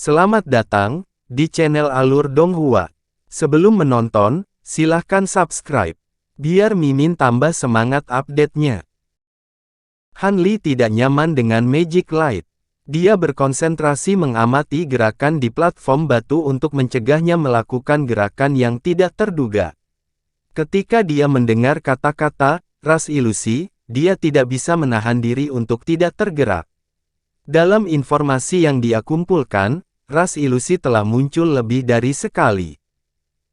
Selamat datang di channel Alur Donghua. Sebelum menonton, silahkan subscribe, biar Mimin tambah semangat update-nya. Han Li tidak nyaman dengan Magic Light. Dia berkonsentrasi mengamati gerakan di platform batu untuk mencegahnya melakukan gerakan yang tidak terduga. Ketika dia mendengar kata-kata ras ilusi, dia tidak bisa menahan diri untuk tidak tergerak. Dalam informasi yang dia kumpulkan, ras ilusi telah muncul lebih dari sekali.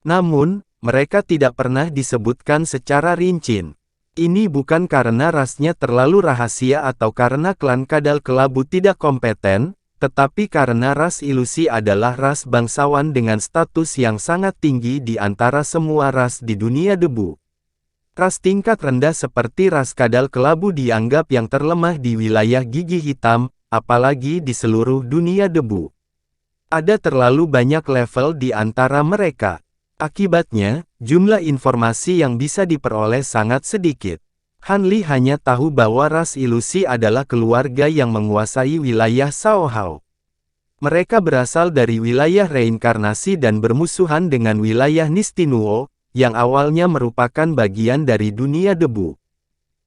Namun, mereka tidak pernah disebutkan secara rinci. Ini bukan karena rasnya terlalu rahasia atau karena klan Kadal Kelabu tidak kompeten, tetapi karena ras ilusi adalah ras bangsawan dengan status yang sangat tinggi di antara semua ras di dunia debu. Ras tingkat rendah seperti ras Kadal Kelabu dianggap yang terlemah di wilayah gigi hitam, apalagi di seluruh dunia debu. Ada terlalu banyak level di antara mereka. Akibatnya, jumlah informasi yang bisa diperoleh sangat sedikit. Han Li hanya tahu bahwa ras ilusi adalah keluarga yang menguasai wilayah Cao Hao. Mereka berasal dari wilayah reinkarnasi dan bermusuhan dengan wilayah Nistinuo, yang awalnya merupakan bagian dari dunia debu.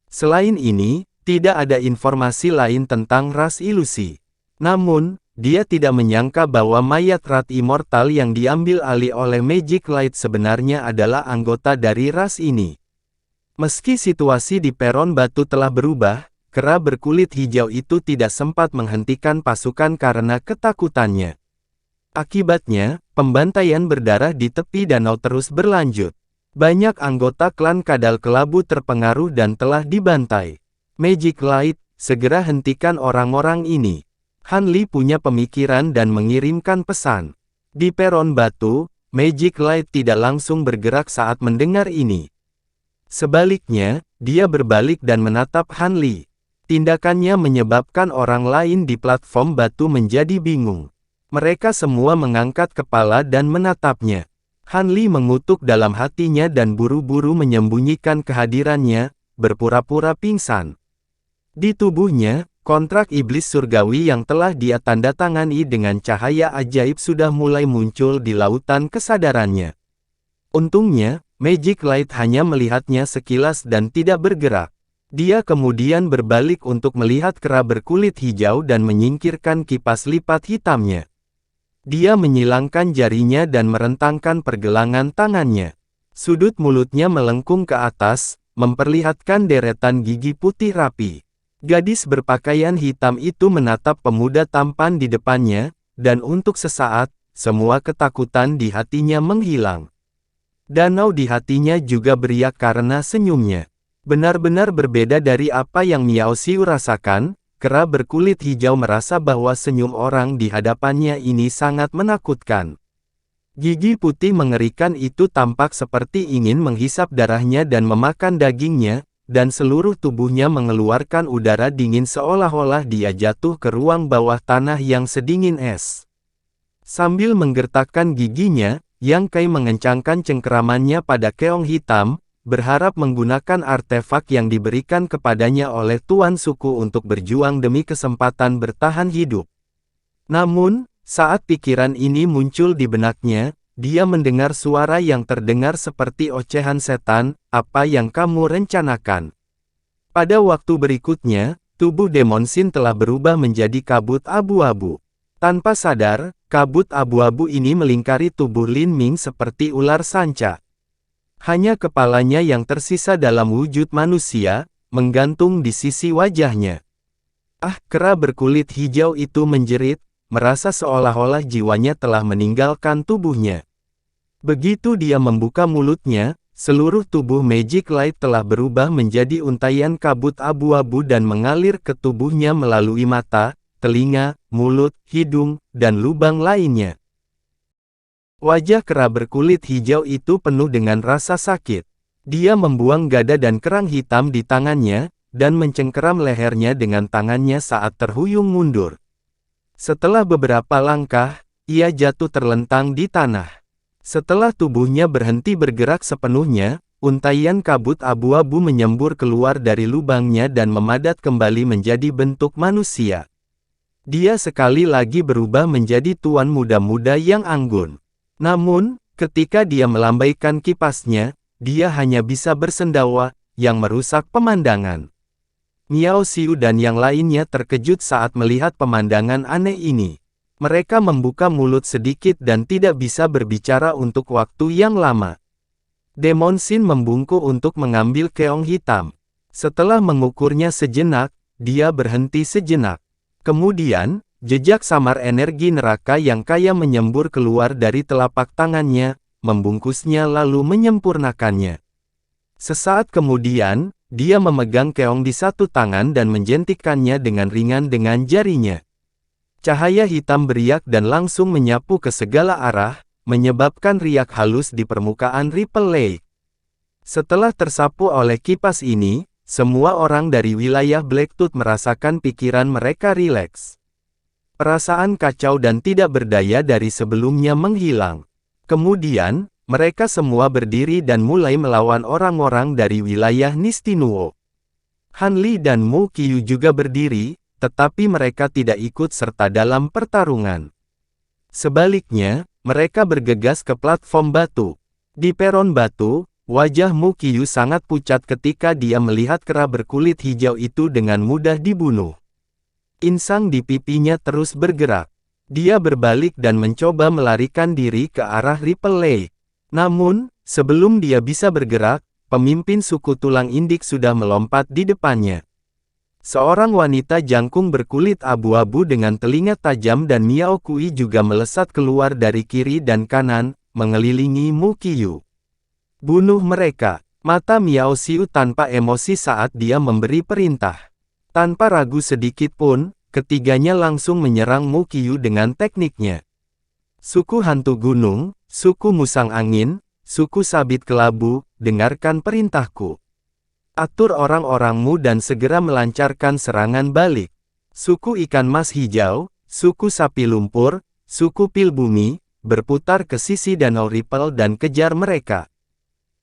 Selain ini, tidak ada informasi lain tentang ras ilusi. Namun, dia tidak menyangka bahwa mayat rat immortal yang diambil alih oleh Magic Light sebenarnya adalah anggota dari ras ini. Meski situasi di peron batu telah berubah, kera berkulit hijau itu tidak sempat menghentikan pasukan karena ketakutannya. Akibatnya, pembantaian berdarah di tepi danau terus berlanjut. Banyak anggota klan Kadal Kelabu terpengaruh dan telah dibantai. Magic Light, segera hentikan orang-orang ini. Han Li punya pemikiran dan mengirimkan pesan. Di peron batu, Magic Light tidak langsung bergerak saat mendengar ini. Sebaliknya, dia berbalik dan menatap Han Li. Tindakannya menyebabkan orang lain di platform batu menjadi bingung. Mereka semua mengangkat kepala dan menatapnya. Han Li mengutuk dalam hatinya dan buru-buru menyembunyikan kehadirannya, berpura-pura pingsan. Di tubuhnya, kontrak iblis surgawi yang telah dia tanda tangani dengan cahaya ajaib sudah mulai muncul di lautan kesadarannya. Untungnya, Magic Light hanya melihatnya sekilas dan tidak bergerak. Dia kemudian berbalik untuk melihat kera berkulit hijau dan menyingkirkan kipas lipat hitamnya. Dia menyilangkan jarinya dan merentangkan pergelangan tangannya. Sudut mulutnya melengkung ke atas, memperlihatkan deretan gigi putih rapi. Gadis berpakaian hitam itu menatap pemuda tampan di depannya, dan untuk sesaat, semua ketakutan di hatinya menghilang. Danau di hatinya juga beriak karena senyumnya. Benar-benar berbeda dari apa yang Miao Xiu rasakan, kera berkulit hijau merasa bahwa senyum orang di hadapannya ini sangat menakutkan. Gigi putih mengerikan itu tampak seperti ingin menghisap darahnya dan memakan dagingnya, dan seluruh tubuhnya mengeluarkan udara dingin seolah-olah dia jatuh ke ruang bawah tanah yang sedingin es. Sambil menggertakkan giginya, Yang Kai mengencangkan cengkeramannya pada keong hitam, berharap menggunakan artefak yang diberikan kepadanya oleh Tuan Suku untuk berjuang demi kesempatan bertahan hidup. Namun, saat pikiran ini muncul di benaknya, dia mendengar suara yang terdengar seperti ocehan setan, "Apa yang kamu rencanakan?" Pada waktu berikutnya, tubuh Demon Sin telah berubah menjadi kabut abu-abu. Tanpa sadar, kabut abu-abu ini melingkari tubuh Lin Ming seperti ular sanca. Hanya kepalanya yang tersisa dalam wujud manusia, menggantung di sisi wajahnya. Kera berkulit hijau itu menjerit, merasa seolah-olah jiwanya telah meninggalkan tubuhnya. Begitu dia membuka mulutnya, seluruh tubuh Magic Light telah berubah menjadi untaian kabut abu-abu dan mengalir ke tubuhnya melalui mata, telinga, mulut, hidung, dan lubang lainnya. Wajah kera berkulit hijau itu penuh dengan rasa sakit. Dia membuang gada dan kerang hitam di tangannya, dan mencengkeram lehernya dengan tangannya saat terhuyung mundur. Setelah beberapa langkah, ia jatuh terlentang di tanah. Setelah tubuhnya berhenti bergerak sepenuhnya, untaian kabut abu-abu menyembur keluar dari lubangnya dan memadat kembali menjadi bentuk manusia. Dia sekali lagi berubah menjadi tuan muda-muda yang anggun. Namun, ketika dia melambaikan kipasnya, dia hanya bisa bersendawa, yang merusak pemandangan. Miao Xiu dan yang lainnya terkejut saat melihat pemandangan aneh ini. Mereka membuka mulut sedikit dan tidak bisa berbicara untuk waktu yang lama. Demon Sin membungkuk untuk mengambil keong hitam. Setelah mengukurnya sejenak, dia berhenti sejenak. Kemudian, jejak samar energi neraka yang kaya menyembur keluar dari telapak tangannya, membungkusnya lalu menyempurnakannya. Sesaat kemudian, dia memegang keong di satu tangan dan menjentikkannya dengan ringan dengan jarinya. Cahaya hitam beriak dan langsung menyapu ke segala arah, menyebabkan riak halus di permukaan Ripple Lake. Setelah tersapu oleh kipas ini, semua orang dari wilayah Blacktooth merasakan pikiran mereka rileks. Perasaan kacau dan tidak berdaya dari sebelumnya menghilang. Kemudian, mereka semua berdiri dan mulai melawan orang-orang dari wilayah Nistinuo. Han Li dan Mu Qiu juga berdiri, tetapi mereka tidak ikut serta dalam pertarungan. Sebaliknya, mereka bergegas ke platform batu. Di peron batu, wajah Mu Qiu sangat pucat ketika dia melihat kera berkulit hijau itu dengan mudah dibunuh. Insang di pipinya terus bergerak. Dia berbalik dan mencoba melarikan diri ke arah Ripple Lake. Namun, sebelum dia bisa bergerak, pemimpin suku tulang indik sudah melompat di depannya. Seorang wanita jangkung berkulit abu-abu dengan telinga tajam dan Miao Kui juga melesat keluar dari kiri dan kanan, mengelilingi Mu Qiu. Bunuh mereka. Mata Miao Xiu tanpa emosi saat dia memberi perintah. Tanpa ragu sedikit pun, ketiganya langsung menyerang Mu Qiu dengan tekniknya. Suku hantu gunung, suku musang angin, suku sabit kelabu, dengarkan perintahku. Atur orang-orangmu dan segera melancarkan serangan balik. Suku ikan mas hijau, suku sapi lumpur, suku pil bumi, berputar ke sisi danau Ripple dan kejar mereka.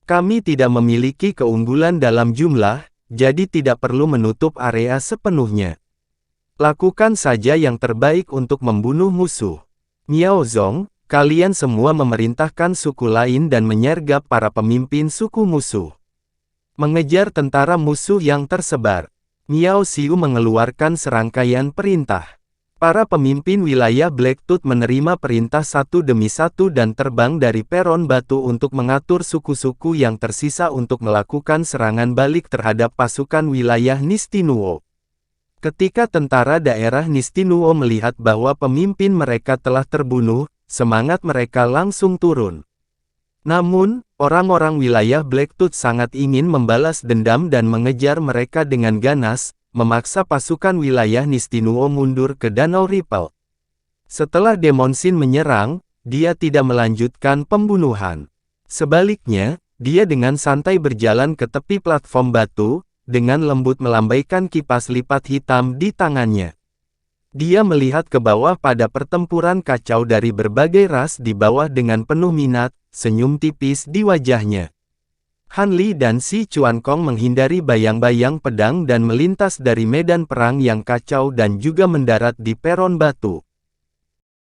Kami tidak memiliki keunggulan dalam jumlah, jadi tidak perlu menutup area sepenuhnya. Lakukan saja yang terbaik untuk membunuh musuh. Miao Zong, kalian semua memerintahkan suku lain dan menyergap para pemimpin suku musuh. Mengejar tentara musuh yang tersebar. Miao Xiu mengeluarkan serangkaian perintah. Para pemimpin wilayah Blacktooth menerima perintah satu demi satu dan terbang dari peron batu untuk mengatur suku-suku yang tersisa untuk melakukan serangan balik terhadap pasukan wilayah Nistinuo. Ketika tentara daerah Nistinuo melihat bahwa pemimpin mereka telah terbunuh, semangat mereka langsung turun. Namun, orang-orang wilayah Blacktooth sangat ingin membalas dendam dan mengejar mereka dengan ganas, memaksa pasukan wilayah Nistinuo mundur ke Danau Ripple. Setelah Demon Sin menyerang, dia tidak melanjutkan pembunuhan. Sebaliknya, dia dengan santai berjalan ke tepi platform batu, dengan lembut melambaikan kipas lipat hitam di tangannya. Dia melihat ke bawah pada pertempuran kacau dari berbagai ras di bawah dengan penuh minat, senyum tipis di wajahnya. Han Li dan Si Chuankong menghindari bayang-bayang pedang dan melintas dari medan perang yang kacau dan juga mendarat di peron batu.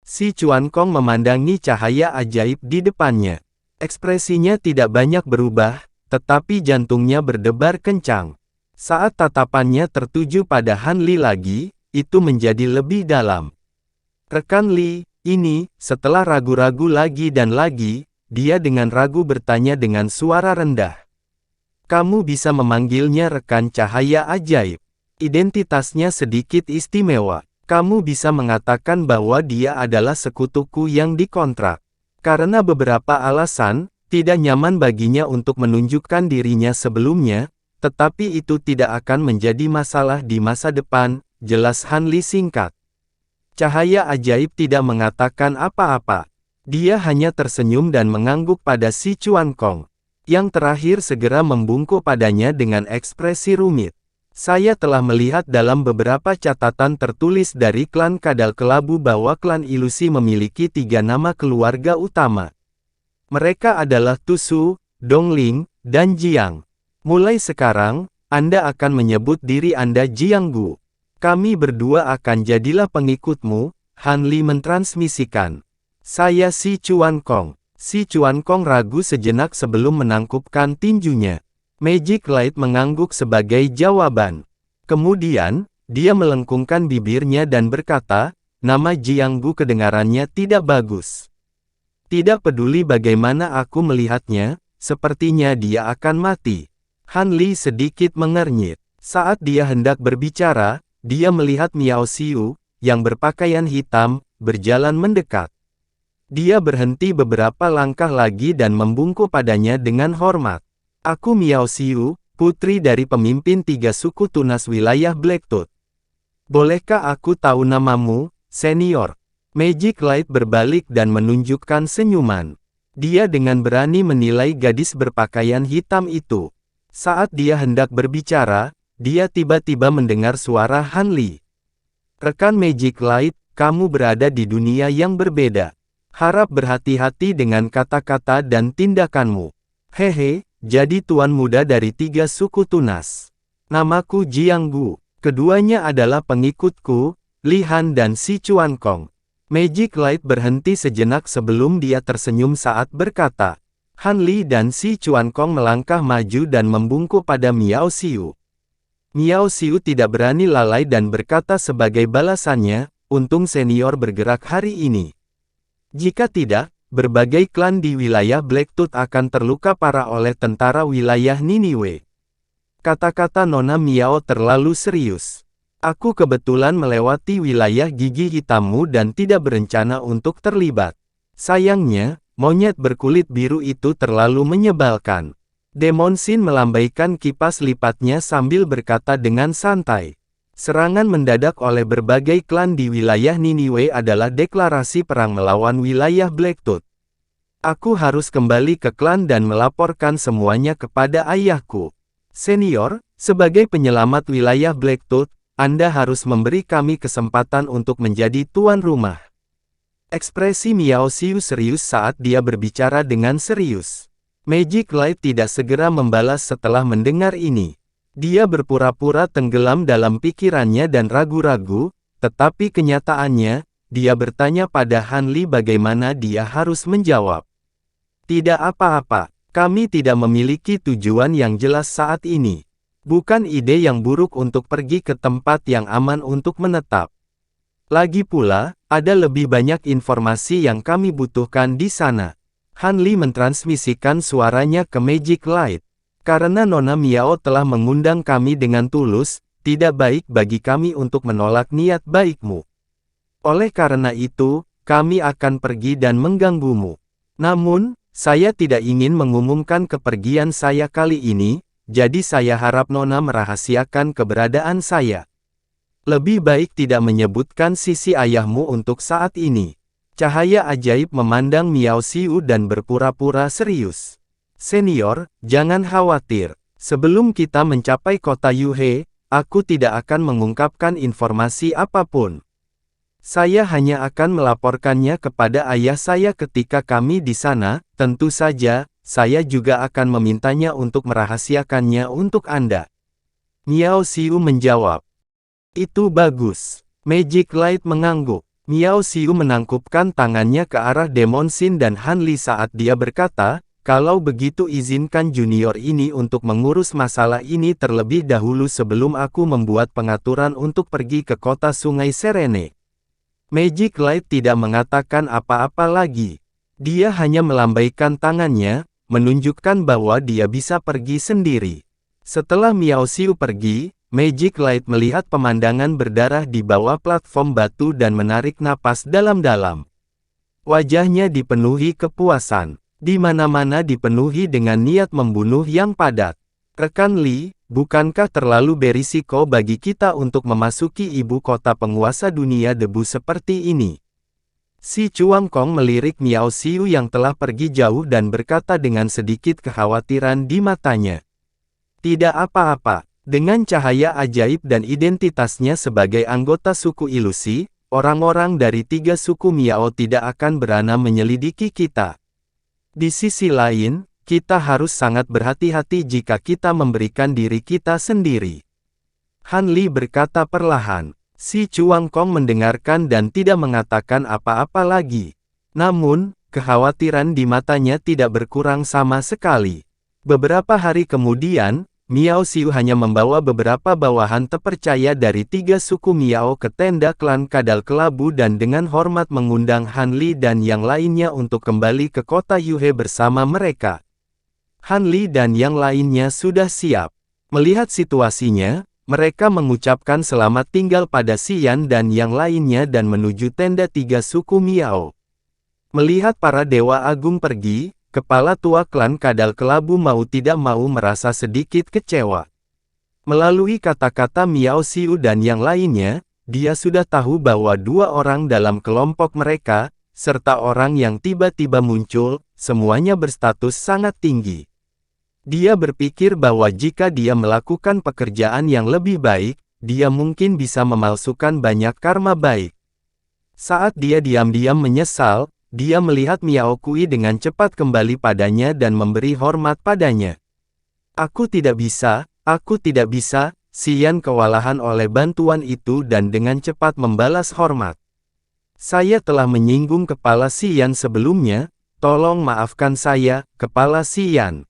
Si Chuankong memandangi cahaya ajaib di depannya. Ekspresinya tidak banyak berubah, tetapi jantungnya berdebar kencang. Saat tatapannya tertuju pada Han Li lagi, itu menjadi lebih dalam. Rekan Li, ini, setelah ragu-ragu lagi dan lagi, dia dengan ragu bertanya dengan suara rendah. Kamu bisa memanggilnya rekan cahaya ajaib. Identitasnya sedikit istimewa. Kamu bisa mengatakan bahwa dia adalah sekutuku yang dikontrak. Karena beberapa alasan, tidak nyaman baginya untuk menunjukkan dirinya sebelumnya, tetapi itu tidak akan menjadi masalah di masa depan, jelas Han Li singkat. Cahaya ajaib tidak mengatakan apa-apa. Dia hanya tersenyum dan mengangguk pada Si Chuankong. Yang terakhir segera membungkuk padanya dengan ekspresi rumit. Saya telah melihat dalam beberapa catatan tertulis dari klan Kadal Kelabu bahwa klan ilusi memiliki 3 nama keluarga utama. Mereka adalah Tusu, Dongling, dan Jiang. Mulai sekarang, Anda akan menyebut diri Anda Jiang Gu. Kami berdua akan jadilah pengikutmu, Han Li mentransmisikan. Saya Si Chuan Kong. Si Chuan Kong ragu sejenak sebelum menangkupkan tinjunya. Magic Light mengangguk sebagai jawaban. Kemudian, dia melengkungkan bibirnya dan berkata, nama Jianggu kedengarannya tidak bagus. Tidak peduli bagaimana aku melihatnya, sepertinya dia akan mati. Han Li sedikit mengernyit. Saat dia hendak berbicara, dia melihat Miao Xiu, yang berpakaian hitam, berjalan mendekat. Dia berhenti beberapa langkah lagi dan membungkuk padanya dengan hormat. Aku Miao Xiu, putri dari pemimpin 3 suku tunas wilayah Blacktooth. Bolehkah aku tahu namamu, senior? Magic Light berbalik dan menunjukkan senyuman. Dia dengan berani menilai gadis berpakaian hitam itu. Saat dia hendak berbicara, dia tiba-tiba mendengar suara Han Li. Rekan Magic Light, kamu berada di dunia yang berbeda. Harap berhati-hati dengan kata-kata dan tindakanmu. Hehe, jadi tuan muda dari 3 suku tunas. Namaku Jianggu. Keduanya adalah pengikutku, Li Han dan Si Chuan Kong. Magic Light berhenti sejenak sebelum dia tersenyum saat berkata. Han Li dan Si Chuan Kong melangkah maju dan membungkuk pada Miao Xiu. Miao Xiu tidak berani lalai dan berkata sebagai balasannya, untung senior bergerak hari ini. Jika tidak, berbagai klan di wilayah Blacktooth akan terluka parah oleh tentara wilayah Niniwe. Kata-kata Nona Miao terlalu serius. Aku kebetulan melewati wilayah gigi hitammu dan tidak berencana untuk terlibat. Sayangnya, monyet berkulit biru itu terlalu menyebalkan. Demon Sin melambaikan kipas lipatnya sambil berkata dengan santai. Serangan mendadak oleh berbagai klan di wilayah Niniwe adalah deklarasi perang melawan wilayah Blacktooth. Aku harus kembali ke klan dan melaporkan semuanya kepada ayahku. Senior, sebagai penyelamat wilayah Blacktooth, Anda harus memberi kami kesempatan untuk menjadi tuan rumah. Ekspresi Miao Xiu serius saat dia berbicara dengan serius. Magic Light tidak segera membalas setelah mendengar ini. Dia berpura-pura tenggelam dalam pikirannya dan ragu-ragu, tetapi kenyataannya, dia bertanya pada Han Li bagaimana dia harus menjawab. Tidak apa-apa, kami tidak memiliki tujuan yang jelas saat ini. Bukan ide yang buruk untuk pergi ke tempat yang aman untuk menetap. Lagi pula, ada lebih banyak informasi yang kami butuhkan di sana. Han Li mentransmisikan suaranya ke Magic Light. Karena Nona Miao telah mengundang kami dengan tulus, tidak baik bagi kami untuk menolak niat baikmu. Oleh karena itu, kami akan pergi dan mengganggumu. Namun, saya tidak ingin mengumumkan kepergian saya kali ini, jadi saya harap Nona merahasiakan keberadaan saya. Lebih baik tidak menyebutkan sisi ayahmu untuk saat ini. Cahaya ajaib memandang Miao Xiu dan berpura-pura serius. Senior, jangan khawatir. Sebelum kita mencapai kota Yuhe, aku tidak akan mengungkapkan informasi apapun. Saya hanya akan melaporkannya kepada ayah saya ketika kami di sana, tentu saja. Saya juga akan memintanya untuk merahasiakannya untuk Anda. Miao Xiu menjawab. Itu bagus. Magic Light mengangguk. Miao Xiu menangkupkan tangannya ke arah Demon Sin dan Han Li saat dia berkata, kalau begitu izinkan junior ini untuk mengurus masalah ini terlebih dahulu sebelum aku membuat pengaturan untuk pergi ke kota Sungai Serene. Magic Light tidak mengatakan apa-apa lagi. Dia hanya melambaikan tangannya, menunjukkan bahwa dia bisa pergi sendiri. Setelah Miao Xiu pergi, Magic Light melihat pemandangan berdarah di bawah platform batu dan menarik napas dalam-dalam. Wajahnya dipenuhi kepuasan. Di mana-mana dipenuhi dengan niat membunuh yang padat. Rekan Li, bukankah terlalu berisiko bagi kita untuk memasuki ibu kota penguasa dunia debu seperti ini? Si Chuan Kong melirik Miao Xiu yang telah pergi jauh dan berkata dengan sedikit kekhawatiran di matanya. Tidak apa-apa, dengan cahaya ajaib dan identitasnya sebagai anggota suku ilusi, orang-orang dari 3 suku Miao tidak akan berani menyelidiki kita. Di sisi lain, kita harus sangat berhati-hati jika kita memberikan diri kita sendiri. Han Li berkata perlahan. Si Chuang Kong mendengarkan dan tidak mengatakan apa-apa lagi. Namun, kekhawatiran di matanya tidak berkurang sama sekali. Beberapa hari kemudian, Miao Xiu hanya membawa beberapa bawahan terpercaya dari 3 suku Miao ke tenda klan Kadal Kelabu dan dengan hormat mengundang Han Li dan yang lainnya untuk kembali ke kota Yuhe bersama mereka. Han Li dan yang lainnya sudah siap. Melihat situasinya, mereka mengucapkan selamat tinggal pada Xian dan yang lainnya dan menuju tenda 3 suku Miao. Melihat para dewa agung pergi, kepala tua klan Kadal Kelabu mau tidak mau merasa sedikit kecewa. Melalui kata-kata Miao Xiu dan yang lainnya, dia sudah tahu bahwa 2 orang dalam kelompok mereka, serta orang yang tiba-tiba muncul, semuanya berstatus sangat tinggi. Dia berpikir bahwa jika dia melakukan pekerjaan yang lebih baik, dia mungkin bisa memalsukan banyak karma baik. Saat dia diam-diam menyesal, dia melihat Miao Kui dengan cepat kembali padanya dan memberi hormat padanya. Aku tidak bisa, Xian kewalahan oleh bantuan itu dan dengan cepat membalas hormat. Saya telah menyinggung kepala Xian sebelumnya, tolong maafkan saya, kepala Xian.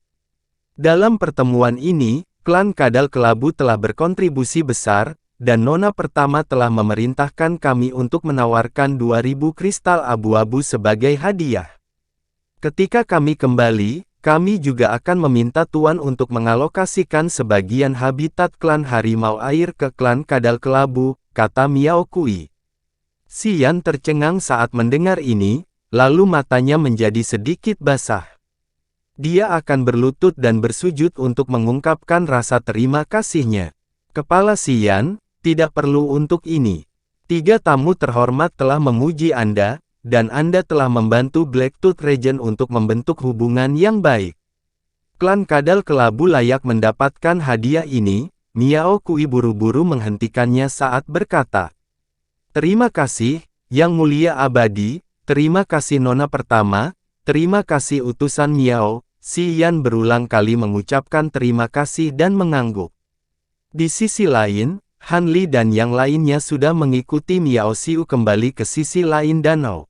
Dalam pertemuan ini, klan Kadal Kelabu telah berkontribusi besar, dan Nona pertama telah memerintahkan kami untuk menawarkan 2000 kristal abu-abu sebagai hadiah. Ketika kami kembali, kami juga akan meminta Tuan untuk mengalokasikan sebagian habitat klan Harimau Air ke klan Kadal Kelabu, kata Miao Kui. Xian tercengang saat mendengar ini, lalu matanya menjadi sedikit basah. Dia akan berlutut dan bersujud untuk mengungkapkan rasa terima kasihnya. Kepala Xian, tidak perlu untuk ini. 3 tamu terhormat telah memuji Anda, dan Anda telah membantu Blacktooth Region untuk membentuk hubungan yang baik. Klan Kadal Kelabu layak mendapatkan hadiah ini. Miao Kui buru-buru menghentikannya saat berkata. Terima kasih, Yang Mulia Abadi, terima kasih Nona pertama, terima kasih utusan Miao. Xian berulang kali mengucapkan terima kasih dan mengangguk. Di sisi lain, Han Li dan yang lainnya sudah mengikuti Miao Xiu kembali ke sisi lain danau.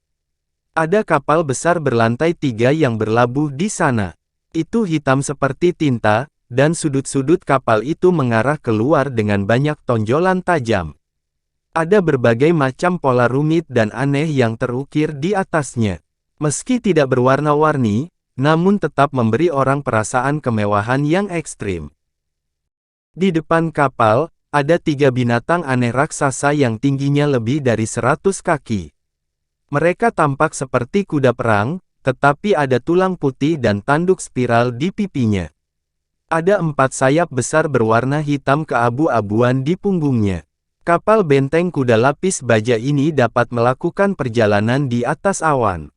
Ada kapal besar berlantai 3 yang berlabuh di sana. Itu hitam seperti tinta, dan sudut-sudut kapal itu mengarah keluar dengan banyak tonjolan tajam. Ada berbagai macam pola rumit dan aneh yang terukir di atasnya. Meski tidak berwarna-warni, namun tetap memberi orang perasaan kemewahan yang ekstrim. Di depan kapal, ada 3 binatang aneh raksasa yang tingginya lebih dari 100 kaki. Mereka tampak seperti kuda perang, tetapi ada tulang putih dan tanduk spiral di pipinya. Ada 4 sayap besar berwarna hitam keabu-abuan di punggungnya. Kapal benteng kuda lapis baja ini dapat melakukan perjalanan di atas awan.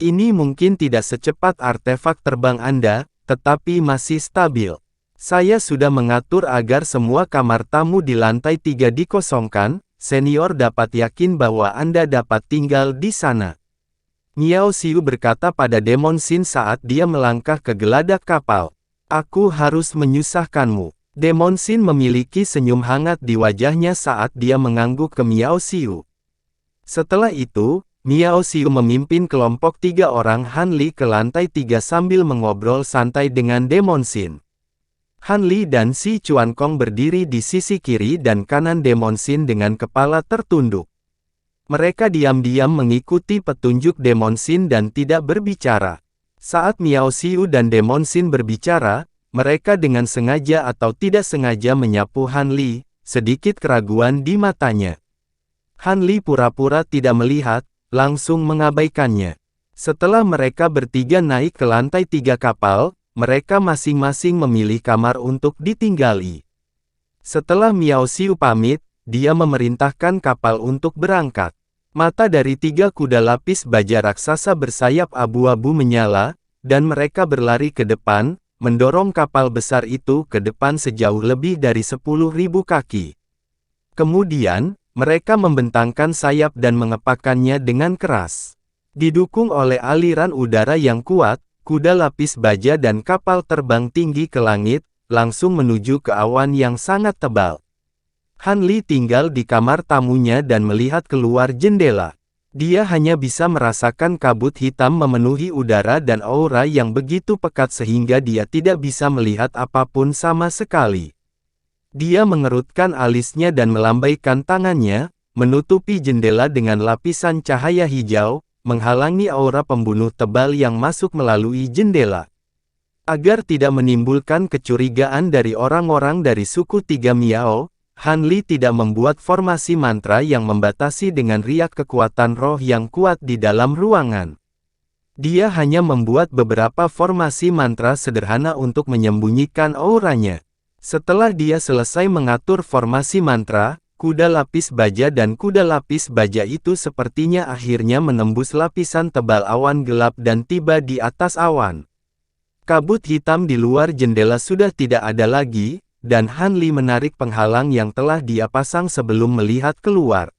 Ini mungkin tidak secepat artefak terbang Anda, tetapi masih stabil. Saya sudah mengatur agar semua kamar tamu di lantai 3 dikosongkan, senior dapat yakin bahwa Anda dapat tinggal di sana. Miao Xiu berkata pada Demon Sin saat dia melangkah ke geladak kapal. Aku harus menyusahkanmu. Demon Sin memiliki senyum hangat di wajahnya saat dia mengangguk ke Miao Xiu. Setelah itu, Miao Xiu memimpin kelompok 3 orang Han Li ke lantai 3 sambil mengobrol santai dengan Demon Sin. Han Li dan Si Chuan Kong berdiri di sisi kiri dan kanan Demon Sin dengan kepala tertunduk. Mereka diam-diam mengikuti petunjuk Demon Sin dan tidak berbicara. Saat Miao Xiu dan Demon Sin berbicara, mereka dengan sengaja atau tidak sengaja menyapu Han Li, sedikit keraguan di matanya. Han Li pura-pura tidak melihat, langsung mengabaikannya. Setelah mereka bertiga naik ke lantai 3 kapal, mereka masing-masing memilih kamar untuk ditinggali. Setelah Miao Xiu pamit, dia memerintahkan kapal untuk berangkat. Mata dari 3 kuda lapis baja raksasa bersayap abu-abu menyala, dan mereka berlari ke depan, mendorong kapal besar itu ke depan sejauh lebih dari 10.000 kaki. Kemudian, mereka membentangkan sayap dan mengepakkannya dengan keras. Didukung oleh aliran udara yang kuat, kuda lapis baja dan kapal terbang tinggi ke langit, langsung menuju ke awan yang sangat tebal. Han Li tinggal di kamar tamunya dan melihat keluar jendela. Dia hanya bisa merasakan kabut hitam memenuhi udara dan aura yang begitu pekat sehingga dia tidak bisa melihat apapun sama sekali. Dia mengerutkan alisnya dan melambaikan tangannya, menutupi jendela dengan lapisan cahaya hijau, menghalangi aura pembunuh tebal yang masuk melalui jendela. Agar tidak menimbulkan kecurigaan dari orang-orang dari suku Tiga Miao, Han Li tidak membuat formasi mantra yang membatasi dengan riak kekuatan roh yang kuat di dalam ruangan. Dia hanya membuat beberapa formasi mantra sederhana untuk menyembunyikan auranya. Setelah dia selesai mengatur formasi mantra, kuda lapis baja dan kuda lapis baja itu sepertinya akhirnya menembus lapisan tebal awan gelap dan tiba di atas awan. Kabut hitam di luar jendela sudah tidak ada lagi, dan Han Li menarik penghalang yang telah dia pasang sebelum melihat keluar.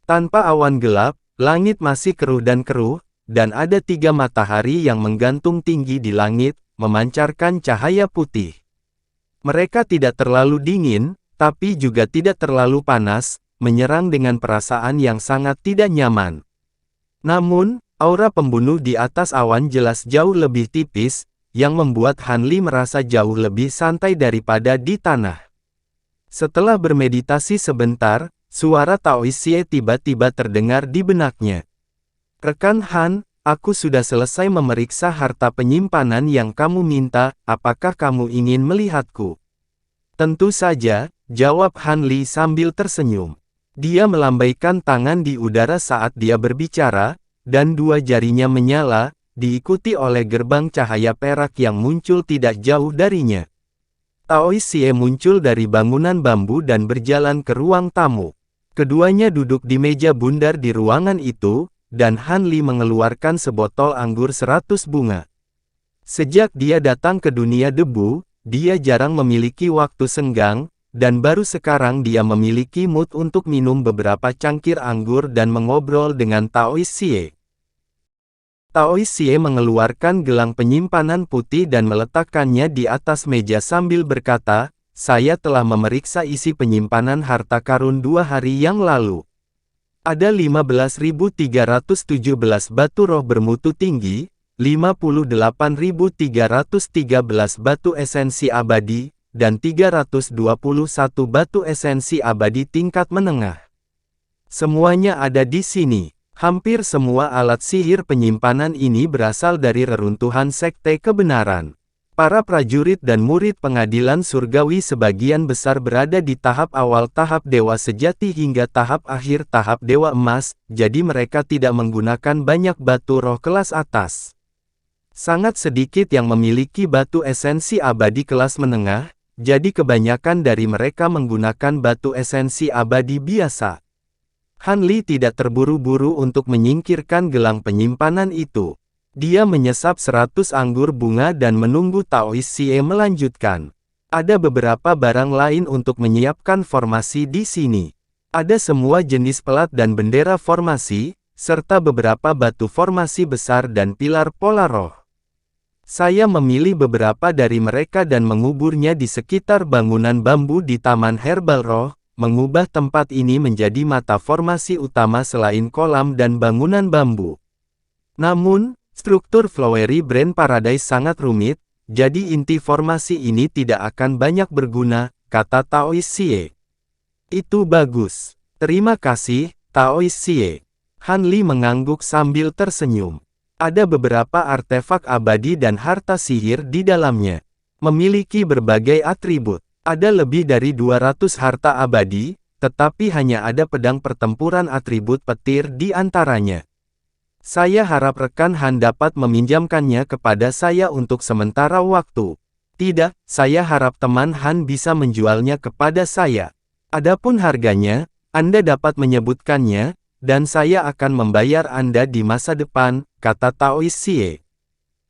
Tanpa awan gelap, langit masih keruh, dan ada 3 matahari yang menggantung tinggi di langit, memancarkan cahaya putih. Mereka tidak terlalu dingin, tapi juga tidak terlalu panas, menyerang dengan perasaan yang sangat tidak nyaman. Namun, aura pembunuh di atas awan jelas jauh lebih tipis, yang membuat Han Li merasa jauh lebih santai daripada di tanah. Setelah bermeditasi sebentar, suara Taois Xie tiba-tiba terdengar di benaknya. "Rekan Han, aku sudah selesai memeriksa harta penyimpanan yang kamu minta, apakah kamu ingin melihatku?" "Tentu saja," jawab Han Li sambil tersenyum. Dia melambaikan tangan di udara saat dia berbicara, dan 2 jarinya menyala, diikuti oleh gerbang cahaya perak yang muncul tidak jauh darinya. Taois Xie muncul dari bangunan bambu dan berjalan ke ruang tamu. Keduanya duduk di meja bundar di ruangan itu, dan Han Li mengeluarkan sebotol anggur 100 bunga. Sejak dia datang ke dunia debu, dia jarang memiliki waktu senggang, dan baru sekarang dia memiliki mood untuk minum beberapa cangkir anggur dan mengobrol dengan Taois Xie. Taois Xie mengeluarkan gelang penyimpanan putih dan meletakkannya di atas meja sambil berkata, "Saya telah memeriksa isi penyimpanan harta karun 2 hari yang lalu. Ada 15.317 batu roh bermutu tinggi, 58.313 batu esensi abadi, dan 321 batu esensi abadi tingkat menengah. Semuanya ada di sini." Hampir semua alat sihir penyimpanan ini berasal dari reruntuhan Sekte Kebenaran. Para prajurit dan murid pengadilan surgawi sebagian besar berada di tahap awal tahap dewa sejati hingga tahap akhir tahap dewa emas, jadi mereka tidak menggunakan banyak batu roh kelas atas. Sangat sedikit yang memiliki batu esensi abadi kelas menengah, jadi kebanyakan dari mereka menggunakan batu esensi abadi biasa. Han Li tidak terburu-buru untuk menyingkirkan gelang penyimpanan itu. Dia menyesap 100 anggur bunga dan menunggu Taois Xie melanjutkan. Ada beberapa barang lain untuk menyiapkan formasi di sini. Ada semua jenis pelat dan bendera formasi, serta beberapa batu formasi besar dan pilar pola roh. Saya memilih beberapa dari mereka dan menguburnya di sekitar bangunan bambu di Taman Herbal Roh, mengubah tempat ini menjadi mata formasi utama selain kolam dan bangunan bambu. Namun, struktur Flowery Brain Paradise sangat rumit, jadi inti formasi ini tidak akan banyak berguna, kata Taois Xie. Itu bagus. Terima kasih, Taois Xie. Han Li mengangguk sambil tersenyum. Ada beberapa artefak abadi dan harta sihir di dalamnya. Memiliki berbagai atribut. Ada lebih dari 200 harta abadi, tetapi hanya ada pedang pertempuran atribut petir di antaranya. Saya harap rekan Han dapat meminjamkannya kepada saya untuk sementara waktu. Tidak, saya harap teman Han bisa menjualnya kepada saya. Adapun harganya, Anda dapat menyebutkannya, dan saya akan membayar Anda di masa depan, kata Taois Xie.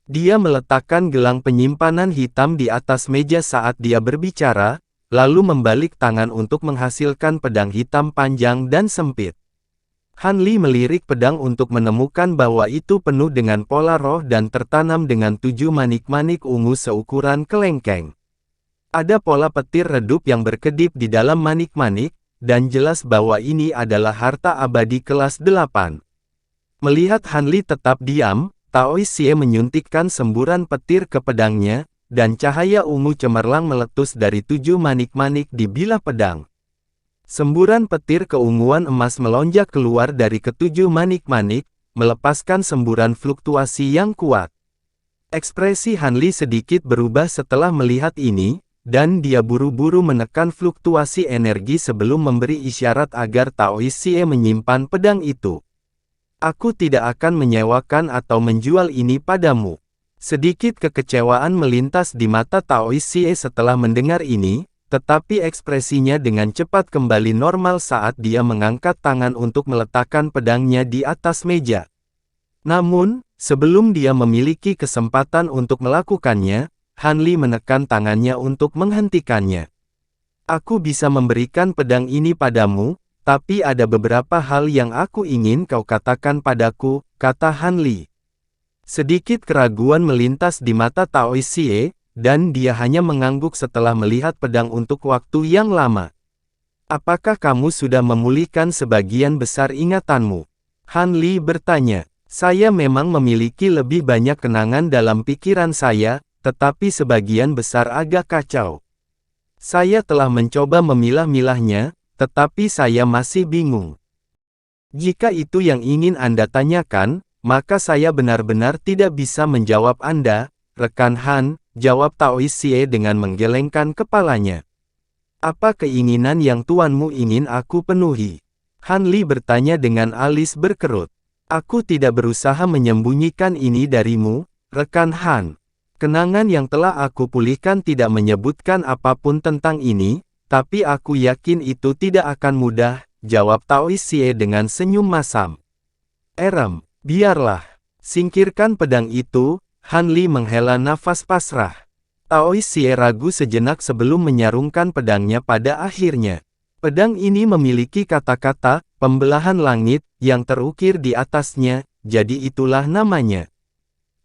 Dia meletakkan gelang penyimpanan hitam di atas meja saat dia berbicara, lalu membalik tangan untuk menghasilkan pedang hitam panjang dan sempit. Han Li melirik pedang untuk menemukan bahwa itu penuh dengan pola roh dan tertanam dengan 7 manik-manik ungu seukuran kelengkeng. Ada pola petir redup yang berkedip di dalam manik-manik, dan jelas bahwa ini adalah harta abadi kelas 8. Melihat Han Li tetap diam, Tao Xie menyuntikkan semburan petir ke pedangnya, dan cahaya ungu cemerlang meletus dari 7 manik-manik di bilah pedang. Semburan petir keunguan emas melonjak keluar dari ketujuh manik-manik, melepaskan semburan fluktuasi yang kuat. Ekspresi Han Li sedikit berubah setelah melihat ini, dan dia buru-buru menekan fluktuasi energi sebelum memberi isyarat agar Tao Xie menyimpan pedang itu. Aku tidak akan menyewakan atau menjual ini padamu. Sedikit kekecewaan melintas di mata Tao Xie setelah mendengar ini, tetapi ekspresinya dengan cepat kembali normal saat dia mengangkat tangan untuk meletakkan pedangnya di atas meja. Namun, sebelum dia memiliki kesempatan untuk melakukannya, Han Li menekan tangannya untuk menghentikannya. Aku bisa memberikan pedang ini padamu, tapi ada beberapa hal yang aku ingin kau katakan padaku, kata Han Li. Sedikit keraguan melintas di mata Tao Xie, dan dia hanya mengangguk setelah melihat pedang untuk waktu yang lama. Apakah kamu sudah memulihkan sebagian besar ingatanmu? Han Li bertanya. Saya memang memiliki lebih banyak kenangan dalam pikiran saya, tetapi sebagian besar agak kacau. Saya telah mencoba memilah-milahnya, tetapi saya masih bingung. Jika itu yang ingin Anda tanyakan, maka saya benar-benar tidak bisa menjawab Anda, rekan Han, jawab Tao Xie dengan menggelengkan kepalanya. Apa keinginan yang tuanmu ingin aku penuhi? Han Li bertanya dengan alis berkerut. Aku tidak berusaha menyembunyikan ini darimu, rekan Han. Kenangan yang telah aku pulihkan tidak menyebutkan apapun tentang ini, tapi aku yakin itu tidak akan mudah, jawab Tao Xie dengan senyum masam. Biarlah. Singkirkan pedang itu, Han Li menghela nafas pasrah. Tao Xie ragu sejenak sebelum menyarungkan pedangnya pada akhirnya. Pedang ini memiliki kata-kata, pembelahan langit, yang terukir di atasnya, jadi itulah namanya.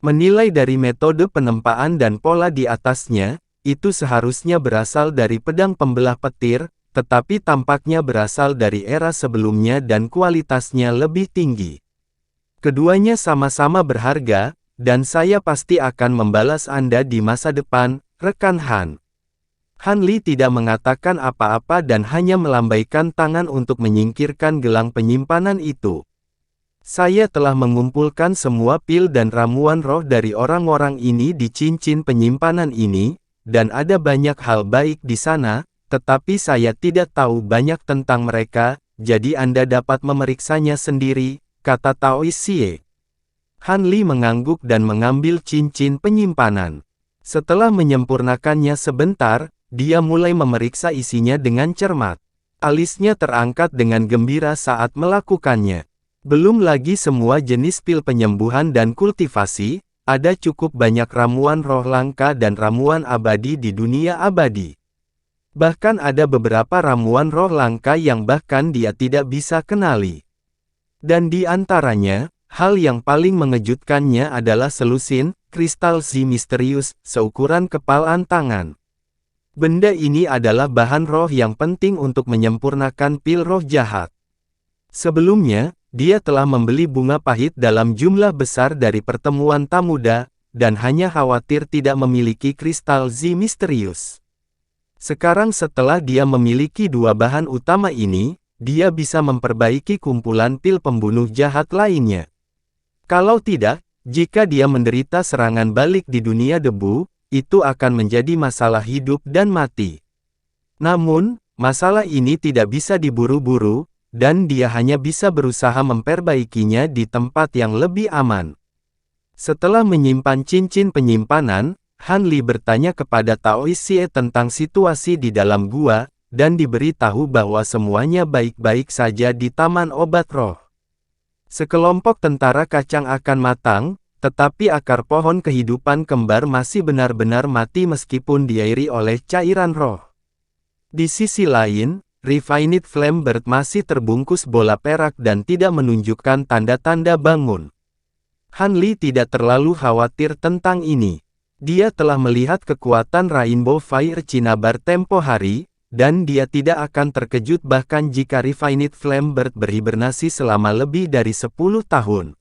Menilai dari metode penempaan dan pola di atasnya, itu seharusnya berasal dari pedang pembelah petir, tetapi tampaknya berasal dari era sebelumnya dan kualitasnya lebih tinggi. Keduanya sama-sama berharga, dan saya pasti akan membalas Anda di masa depan, rekan Han. Han Li tidak mengatakan apa-apa dan hanya melambaikan tangan untuk menyingkirkan gelang penyimpanan itu. Saya telah mengumpulkan semua pil dan ramuan roh dari orang-orang ini di cincin penyimpanan ini, dan ada banyak hal baik di sana, tetapi saya tidak tahu banyak tentang mereka, jadi Anda dapat memeriksanya sendiri, kata Tao Xie. Han Li mengangguk dan mengambil cincin penyimpanan. Setelah menyempurnakannya sebentar, dia mulai memeriksa isinya dengan cermat. Alisnya terangkat dengan gembira saat melakukannya. Belum lagi semua jenis pil penyembuhan dan kultivasi, ada cukup banyak ramuan roh langka dan ramuan abadi di dunia abadi. Bahkan ada beberapa ramuan roh langka yang bahkan dia tidak bisa kenali. Dan di antaranya, hal yang paling mengejutkannya adalah selusin, kristal Z misterius, seukuran kepalan tangan. Benda ini adalah bahan roh yang penting untuk menyempurnakan pil roh jahat. Sebelumnya, dia telah membeli bunga pahit dalam jumlah besar dari pertemuan Tamuda, dan hanya khawatir tidak memiliki kristal Z misterius. Sekarang setelah dia memiliki dua bahan utama ini, dia bisa memperbaiki kumpulan pil pembunuh jahat lainnya. Kalau tidak, jika dia menderita serangan balik di dunia debu, itu akan menjadi masalah hidup dan mati. Namun, masalah ini tidak bisa diburu-buru, dan dia hanya bisa berusaha memperbaikinya di tempat yang lebih aman. Setelah menyimpan cincin penyimpanan, Han Li bertanya kepada Tao Xie tentang situasi di dalam gua, dan diberitahu bahwa semuanya baik-baik saja di Taman Obat Roh. Sekelompok tentara kacang akan matang, tetapi akar pohon kehidupan kembar masih benar-benar mati meskipun diairi oleh cairan roh. Di sisi lain, Refined Flamebird masih terbungkus bola perak dan tidak menunjukkan tanda-tanda bangun. Han Li tidak terlalu khawatir tentang ini. Dia telah melihat kekuatan Rainbow Fire Cinnabar tempo hari, Dan dia tidak akan terkejut bahkan jika Refined Flame Bird berhibernasi selama lebih dari 10 tahun.